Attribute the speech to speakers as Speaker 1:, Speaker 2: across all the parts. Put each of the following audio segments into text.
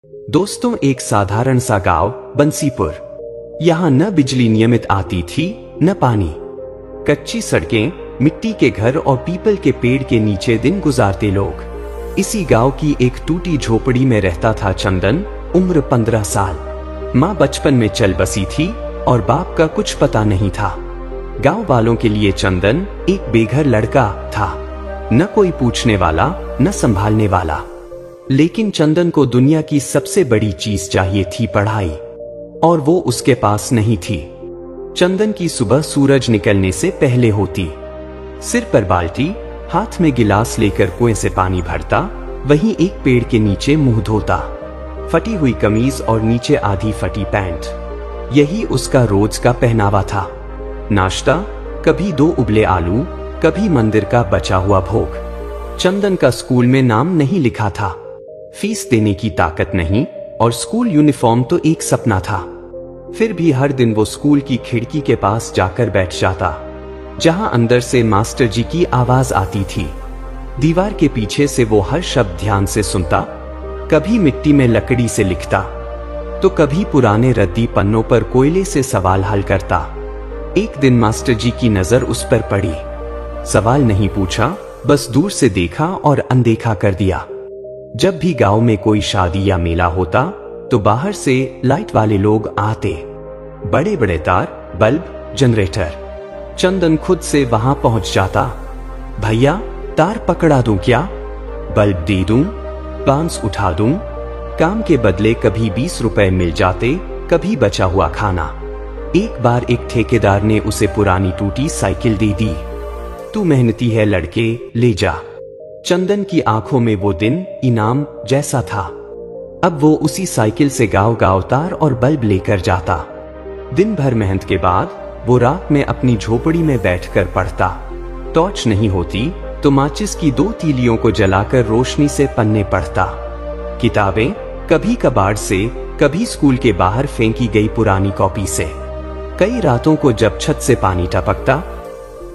Speaker 1: दोस्तों, एक साधारण सा गांव बंसीपुर। यहाँ न बिजली नियमित आती थी न पानी। कच्ची सड़कें, मिट्टी के घर और पीपल के पेड़ के नीचे दिन गुजारते लोग। इसी गांव की एक टूटी झोपड़ी में रहता था चंदन, उम्र 15 साल। माँ बचपन में चल बसी थी और बाप का कुछ पता नहीं था। गांव वालों के लिए चंदन एक बेघर लड़का था, न कोई पूछने वाला न संभालने वाला। लेकिन चंदन को दुनिया की सबसे बड़ी चीज चाहिए थी, पढ़ाई, और वो उसके पास नहीं थी। चंदन की सुबह सूरज निकलने से पहले होती। सिर पर बाल्टी, हाथ में गिलास लेकर कुएं से पानी भरता, वहीं एक पेड़ के नीचे मुंह धोता। फटी हुई कमीज और नीचे आधी फटी पैंट, यही उसका रोज का पहनावा था। नाश्ता, कभी 2 उबले आलू, कभी मंदिर का बचा हुआ भोग। चंदन का स्कूल में नाम नहीं लिखा था, फीस देने की ताकत नहीं, और स्कूल यूनिफॉर्म तो एक सपना था। फिर भी हर दिन वो स्कूल की खिड़की के पास जाकर बैठ जाता, जहां अंदर से मास्टर जी की आवाज आती थी। दीवार के पीछे से वो हर शब्द ध्यान से सुनता, कभी मिट्टी में लकड़ी से लिखता, तो कभी पुराने रद्दी पन्नों पर कोयले से सवाल हल करता। एक दिन मास्टर जी की नजर उस पर पड़ी। सवाल नहीं पूछा, बस दूर से देखा और अनदेखा कर दिया। जब भी गांव में कोई शादी या मेला होता, तो बाहर से लाइट वाले लोग आते। बड़े बड़े तार, बल्ब, जनरेटर। चंदन खुद से वहां पहुंच जाता। भैया, तार पकड़ा दूं क्या? बल्ब दे दूं? बांस उठा दूं? काम के बदले कभी 20 रुपए मिल जाते, कभी बचा हुआ खाना। एक बार एक ठेकेदार ने उसे पुरानी टूटी साइकिल दे दी। तू मेहनती है लड़के, ले जा। चंदन की आंखों में वो दिन इनाम जैसा था। अब वो उसी साइकिल से गांव गांव तार और बल्ब लेकर जाता। दिन भर मेहनत के बाद वो रात में अपनी झोपड़ी में बैठकर पढ़ता। टॉर्च नहीं होती तो माचिस की 2 तीलियों को जलाकर रोशनी से पन्ने पढ़ता। किताबें कभी कबाड़ से, कभी स्कूल के बाहर फेंकी गई पुरानी कॉपी से। कई रातों को जब छत से पानी टपकता,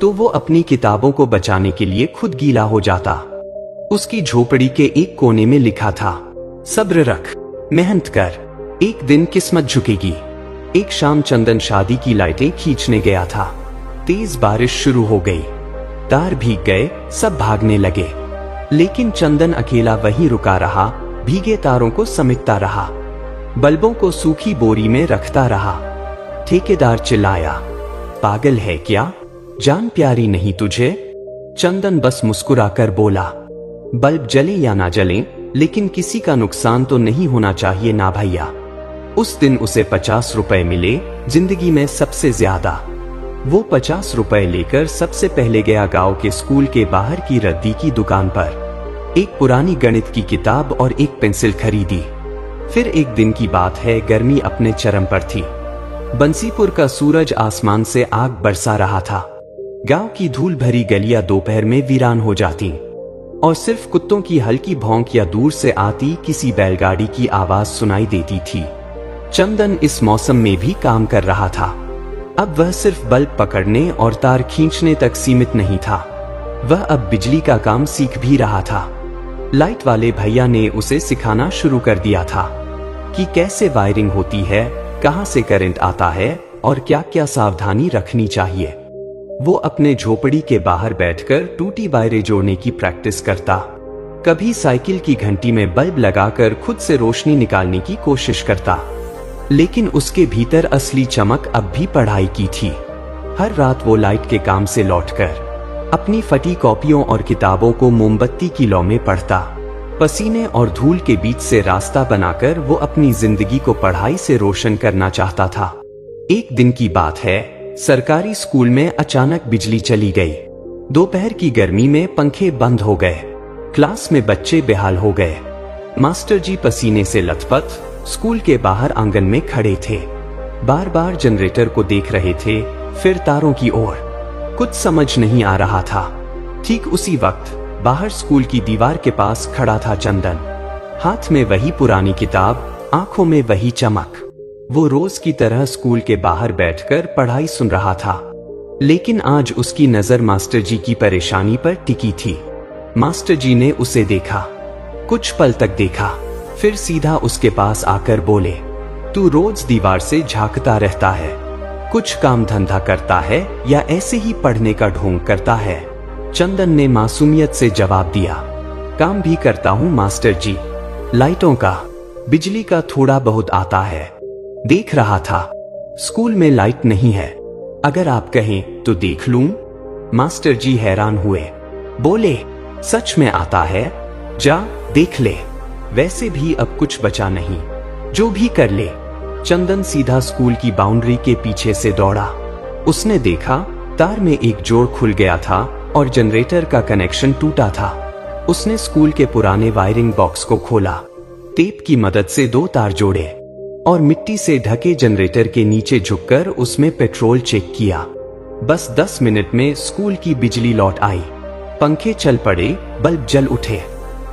Speaker 1: तो वो अपनी किताबों को बचाने के लिए खुद गीला हो जाता। उसकी झोपड़ी के एक कोने में लिखा था, सब्र रख, मेहनत कर, एक दिन किस्मत झुकेगी। एक शाम चंदन शादी की लाइटें खींचने गया था। तेज बारिश शुरू हो गई, तार भीग गए, सब भागने लगे। लेकिन चंदन अकेला वहीं रुका रहा, भीगे तारों को समेटता रहा, बल्बों को सूखी बोरी में रखता रहा। ठेकेदार चिल्लाया, पागल है क्या? जान प्यारी नहीं तुझे? चंदन बस मुस्कुराकर बोला, बल्ब जले या ना जले, लेकिन किसी का नुकसान तो नहीं होना चाहिए ना भैया। उस दिन उसे 50 रुपए मिले, जिंदगी में सबसे ज्यादा। वो 50 रुपए लेकर सबसे पहले गया गांव के स्कूल के बाहर की रद्दी की दुकान पर। एक पुरानी गणित की किताब और एक पेंसिल खरीदी। फिर एक दिन की बात है, गर्मी अपने चरम पर थी। बंसीपुर का सूरज आसमान से आग बरसा रहा था। गांव की धूल भरी गलियां दोपहर में वीरान हो जाती, और सिर्फ कुत्तों की हल्की भौंक या दूर से आती किसी बैलगाड़ी की आवाज सुनाई देती थी। चंदन इस मौसम में भी काम कर रहा था। अब वह सिर्फ बल्ब पकड़ने और तार खींचने तक सीमित नहीं था, वह अब बिजली का काम सीख भी रहा था। लाइट वाले भैया ने उसे सिखाना शुरू कर दिया था कि कैसे वायरिंग होती है, कहां से करंट आता है और क्या क्या सावधानी रखनी चाहिए। वो अपने झोपड़ी के बाहर बैठकर टूटी वायरें जोड़ने की प्रैक्टिस करता। कभी साइकिल की घंटी में बल्ब लगाकर खुद से रोशनी निकालने की कोशिश करता। लेकिन उसके भीतर असली चमक अब भी पढ़ाई की थी। हर रात वो लाइट के काम से लौटकर अपनी फटी कॉपियों और किताबों को मोमबत्ती की लौ में पढ़ता। पसीने और धूल के बीच से रास्ता बनाकर वो अपनी जिंदगी को पढ़ाई से रोशन करना चाहता था। एक दिन की बात है, सरकारी स्कूल में अचानक बिजली चली गई। दोपहर की गर्मी में पंखे बंद हो गए, क्लास में बच्चे बेहाल हो गए। मास्टर जी पसीने से लथपथ स्कूल के बाहर आंगन में खड़े थे। बार बार जनरेटर को देख रहे थे, फिर तारों की ओर। कुछ समझ नहीं आ रहा था। ठीक उसी वक्त बाहर स्कूल की दीवार के पास खड़ा था चंदन। हाथ में वही पुरानी किताब, आंखों में वही चमक। वो रोज की तरह स्कूल के बाहर बैठकर पढ़ाई सुन रहा था। लेकिन आज उसकी नजर मास्टर जी की परेशानी पर टिकी थी। मास्टर जी ने उसे देखा, कुछ पल तक देखा, फिर सीधा उसके पास आकर बोले, तू रोज दीवार से झांकता रहता है, कुछ काम धंधा करता है या ऐसे ही पढ़ने का ढोंग करता है? चंदन ने मासूमियत से जवाब दिया, काम भी करता हूँ मास्टर जी, लाइटों का, बिजली का थोड़ा बहुत आता है। देख रहा था, स्कूल में लाइट नहीं है, अगर आप कहें तो देख लूं? मास्टर जी हैरान हुए, बोले, सच में आता है? जा देख ले, वैसे भी अब कुछ बचा नहीं, जो भी कर ले। चंदन सीधा स्कूल की बाउंड्री के पीछे से दौड़ा। उसने देखा तार में एक जोड़ खुल गया था और जनरेटर का कनेक्शन टूटा था। उसने स्कूल के पुराने वायरिंग बॉक्स को खोला, टेप की मदद से 2 तार जोड़े और मिट्टी से ढके जनरेटर के नीचे झुककर उसमें पेट्रोल चेक किया। बस 10 मिनट में स्कूल की बिजली लौट आई, पंखे चल पड़े, बल्ब जल उठे,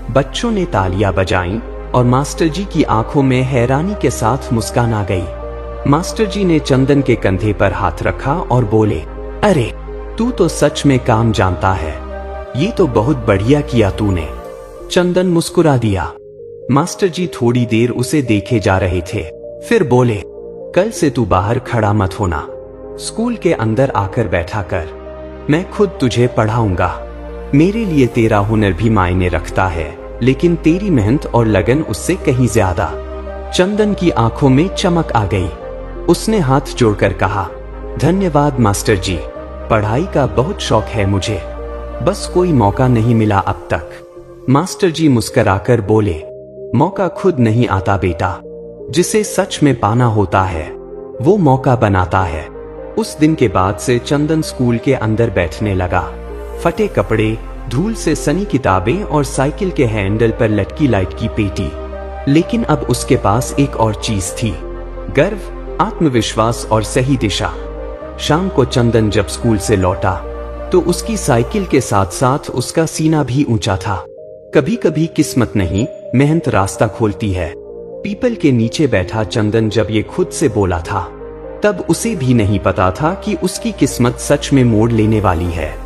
Speaker 1: बच्चों ने तालियां बजाईं और मास्टर जी की आंखों में हैरानी के साथ मुस्कान आ गई। मास्टर जी ने चंदन के कंधे पर हाथ रखा और बोले, अरे तू तो सच में काम जानता है, ये तो बहुत बढ़िया किया तूने। चंदन मुस्कुरा दिया। मास्टर जी थोड़ी देर उसे देखे जा रहे थे, फिर बोले, कल से तू बाहर खड़ा मत होना, स्कूल के अंदर आकर बैठा कर, मैं खुद तुझे पढ़ाऊंगा। मेरे लिए तेरा हुनर भी मायने रखता है, लेकिन तेरी मेहनत और लगन उससे कहीं ज्यादा। चंदन की आंखों में चमक आ गई। उसने हाथ जोड़कर कहा, धन्यवाद मास्टर जी, पढ़ाई का बहुत शौक है मुझे, बस कोई मौका नहीं मिला अब तक। मास्टर जी मुस्कुराकर बोले, मौका खुद नहीं आता बेटा, जिसे सच में पाना होता है वो मौका बनाता है। उस दिन के बाद से चंदन स्कूल के अंदर बैठने लगा। फटे कपड़े, धूल से सनी किताबें और साइकिल के हैंडल पर लटकी लाइट की पेटी, लेकिन अब उसके पास एक और चीज थी, गर्व, आत्मविश्वास और सही दिशा। शाम को चंदन जब स्कूल से लौटा तो उसकी साइकिल के साथ साथ उसका सीना भी ऊंचा था। कभी कभी किस्मत नहीं, मेहनत रास्ता खोलती है। पीपल के नीचे बैठा चंदन जब ये खुद से बोला था, तब उसे भी नहीं पता था कि उसकी किस्मत सच में मोड़ लेने वाली है।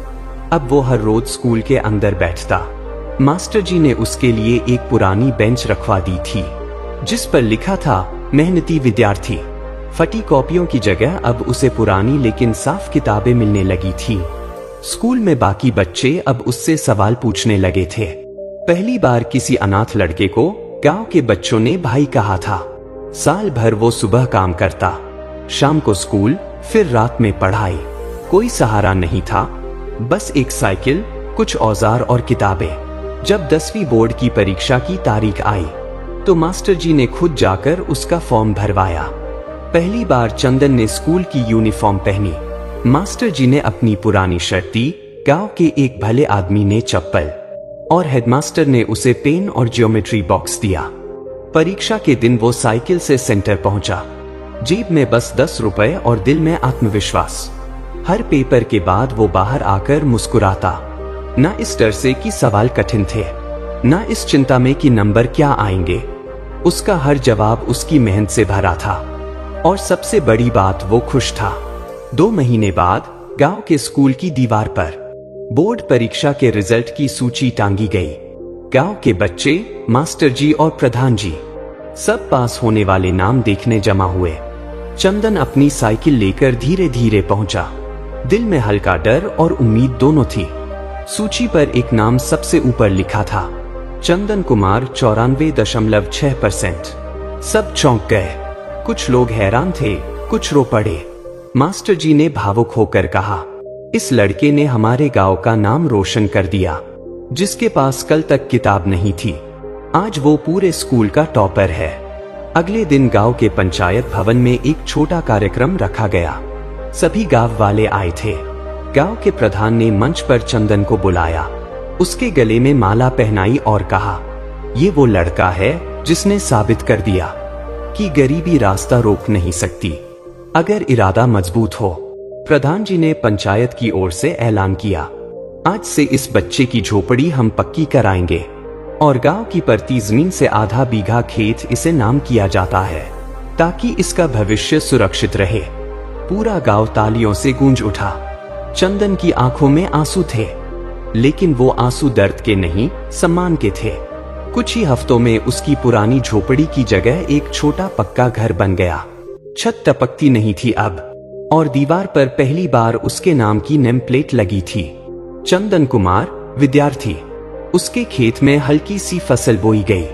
Speaker 1: अब वो हर रोज स्कूल के अंदर बैठता। मास्टर जी ने उसके लिए एक पुरानी बेंच रखवा दी थी, जिस पर लिखा था, मेहनती विद्यार्थी। फटी कॉपियों की जगह अब उसे पुरानी लेकिन साफ किताबें मिलने लगी थी। स्कूल में बाकी बच्चे अब उससे सवाल पूछने लगे थे। पहली बार किसी अनाथ लड़के को गांव के बच्चों ने भाई कहा था। साल भर वो सुबह काम करता, शाम को स्कूल, फिर रात में पढ़ाई। कोई सहारा नहीं था, बस एक साइकिल, कुछ औजार और किताबें। जब 10वीं बोर्ड की परीक्षा की तारीख आई तो मास्टर जी ने खुद जाकर उसका फॉर्म भरवाया। पहली बार चंदन ने स्कूल की यूनिफॉर्म पहनी। मास्टर जी ने अपनी पुरानी शर्ट दी, गांव के एक भले आदमी ने चप्पल और हेडमास्टर ने उसे पेन और ज्योमेट्री बॉक्स दिया। परीक्षा के दिन वो साइकिल से सेंटर पहुंचा, जेब में बस 10 रुपए और दिल में आत्मविश्वास। हर पेपर के बाद वो बाहर आकर मुस्कुराता, न इस डर से कि सवाल कठिन थे, न इस चिंता में कि नंबर क्या आएंगे। उसका हर जवाब उसकी मेहनत से भरा था और सबसे बड़ी बात, वो खुश था। 2 महीने बाद गांव के स्कूल की दीवार पर बोर्ड परीक्षा के रिजल्ट की सूची टांगी गई। गांव के बच्चे, मास्टर जी और प्रधान जी सब पास होने वाले नाम देखने जमा हुए। चंदन अपनी साइकिल लेकर धीरे धीरे पहुंचा। दिल में हल्का डर और उम्मीद दोनों थी। सूची पर एक नाम सबसे ऊपर लिखा था, चंदन कुमार 94.6%। सब चौंक गए। कुछ लोग हैरान थे, कुछ रो पड़े। मास्टर जी ने भावुक होकर कहा, इस लड़के ने हमारे गांव का नाम रोशन कर दिया। जिसके पास कल तक किताब नहीं थी, आज वो पूरे स्कूल का टॉपर है। अगले दिन गांव के पंचायत भवन में एक छोटा कार्यक्रम रखा गया। सभी गांव वाले आए थे। गांव के प्रधान ने मंच पर चंदन को बुलाया, उसके गले में माला पहनाई और कहा, ये वो लड़का है जिसने साबित कर दिया कि गरीबी रास्ता रोक नहीं सकती, अगर इरादा मजबूत हो। प्रधान जी ने पंचायत की ओर से ऐलान किया, आज से इस बच्चे की झोपड़ी हम पक्की कराएंगे और गांव की परती जमीन से आधा बीघा खेत इसे नाम किया जाता है ताकि इसका भविष्य सुरक्षित रहे। पूरा गांव तालियों से गूंज उठा। चंदन की आंखों में आंसू थे, लेकिन वो आंसू दर्द के नहीं, सम्मान के थे। कुछ ही हफ्तों में उसकी पुरानी झोपड़ी की जगह एक छोटा पक्का घर बन गया। छत टपकती नहीं थी अब, और दीवार पर पहली बार उसके नाम की नेम प्लेट लगी थी, चंदन कुमार, विद्यार्थी। उसके खेत में हल्की सी फसल बोई गई,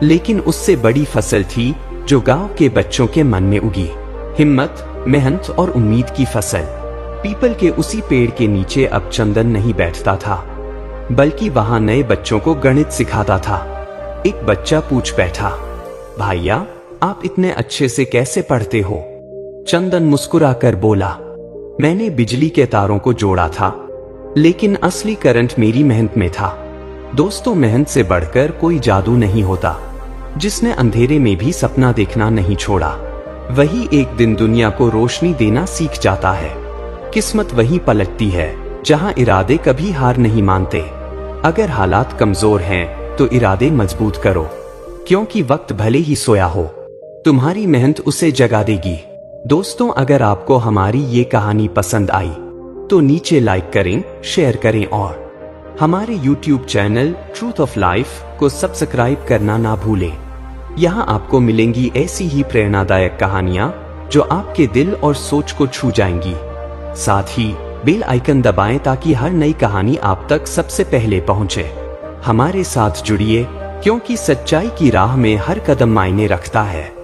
Speaker 1: लेकिन उससे बड़ी फसल थी जो गांव के बच्चों के मन में उगी। हिम्मत, मेहनत और उम्मीद की फसल। पीपल के उसी पेड़ के नीचे अब चंदन नहीं बैठता था, बल्कि वहां नए बच्चों को गणित सिखाता था। एक बच्चा पूछ बैठा, भैया आप इतने अच्छे से कैसे पढ़ते हो? चंदन मुस्कुराकर बोला, मैंने बिजली के तारों को जोड़ा था, लेकिन असली करंट मेरी मेहनत में था। दोस्तों, मेहनत से बढ़कर कोई जादू नहीं होता। जिसने अंधेरे में भी सपना देखना नहीं छोड़ा, वही एक दिन दुनिया को रोशनी देना सीख जाता है। किस्मत वहीं पलटती है जहां इरादे कभी हार नहीं मानते। अगर हालात कमजोर हैं तो इरादे मजबूत करो, क्योंकि वक्त भले ही सोया हो, तुम्हारी मेहनत उसे जगा देगी। दोस्तों, अगर आपको हमारी ये कहानी पसंद आई तो नीचे लाइक करें, शेयर करें और हमारे YouTube channel truth of life को सब्सक्राइब करना ना भूलें। यहाँ आपको मिलेंगी ऐसी ही प्रेरणादायक कहानियाँ जो आपके दिल और सोच को छू जाएंगी। साथ ही बेल आइकन दबाएं ताकि हर नई कहानी आप तक सबसे पहले पहुँचे। हमारे साथ जुड़िए, क्योंकि सच्चाई की राह में हर कदम मायने रखता है।